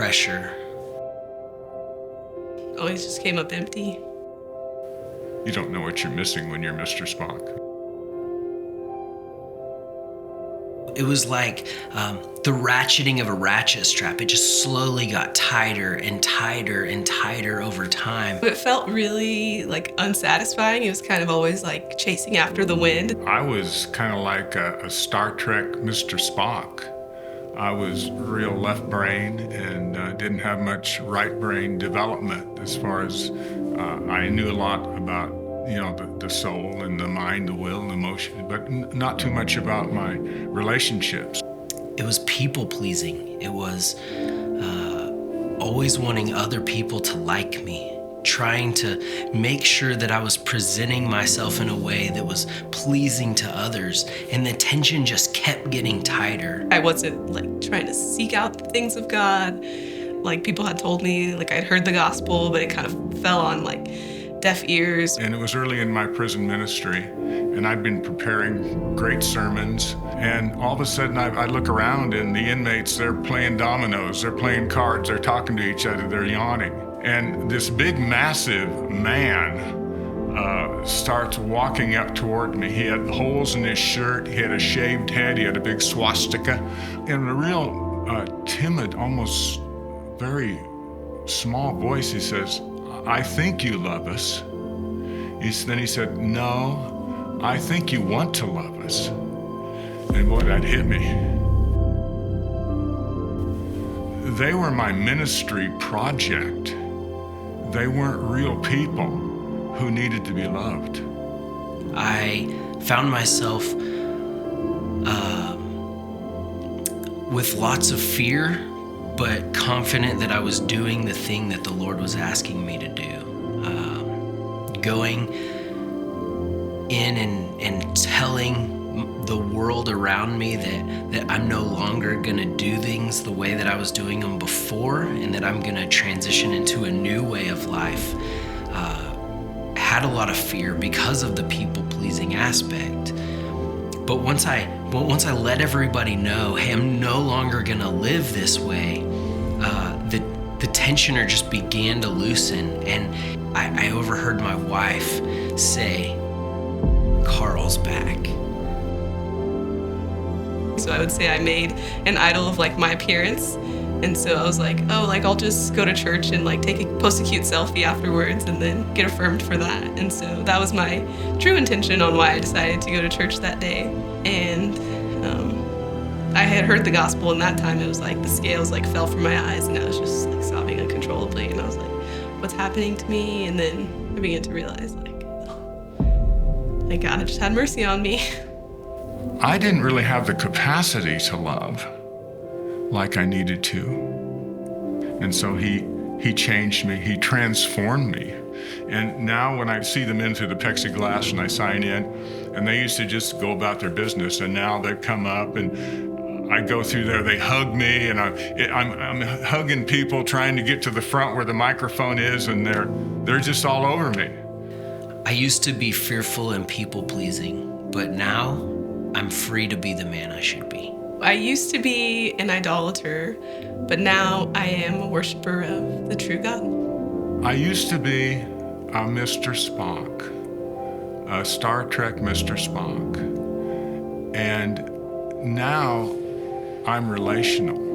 pressure. Always just came up empty. You don't know what you're missing when you're Mr. Spock. It was like the ratcheting of a ratchet strap. It just slowly got tighter and tighter and tighter over time. It felt really like unsatisfying. It was kind of always like chasing after the wind. I was kind of like a Star Trek Mr. Spock. I was real left brain and didn't have much right brain development as far as I knew a lot about the soul and the mind, the will and the emotion, but not too much about my relationships. It was people pleasing. It was always wanting other people to like me, trying to make sure that I was presenting myself in a way that was pleasing to others, and the tension just kept getting tighter. I wasn't like trying to seek out the things of God. Like people had told me, like I'd heard the gospel, but it kind of fell on like deaf ears. And it was early in my prison ministry, and I'd been preparing great sermons, and all of a sudden I look around and the inmates, they're playing dominoes, they're playing cards, they're talking to each other, they're yawning. And this big, massive man starts walking up toward me. He had holes in his shirt, he had a shaved head, he had a big swastika. In a real timid, almost very small voice, he says, "I think you love us." Then he said, "No, I think you want to love us." And boy, that hit me. They were my ministry project. They weren't real people who needed to be loved. I found myself with lots of fear, but confident that I was doing the thing that the Lord was asking me to do. Going in and telling the world around me that I'm no longer gonna do things the way that I was doing them before, and that I'm gonna transition into a new way of life. Had a lot of fear because of the people-pleasing aspect. But once I let everybody know, hey, I'm no longer gonna live this way, the tensioner just began to loosen, and I overheard my wife say, "Carl's back." So I would say I made an idol of like my appearance. And so I was like, oh, like I'll just go to church and like post a cute selfie afterwards and then get affirmed for that. And so that was my true intention on why I decided to go to church that day. And I had heard the gospel, and that time it was like the scales like fell from my eyes, and I was just like sobbing uncontrollably, and I was like, what's happening to me? And then I began to realize like God just had mercy on me. I didn't really have the capacity to love like I needed to. And so he changed me, he transformed me. And now when I see them into the plexiglass and I sign in, and they used to just go about their business, and now they've come up and I go through there, they hug me, and I'm hugging people trying to get to the front where the microphone is, and they're just all over me. I used to be fearful and people-pleasing, but now I'm free to be the man I should be. I used to be an idolater, but now I am a worshiper of the true God. I used to be a Mr. Spock, a Star Trek Mr. Spock, and now I'm relational.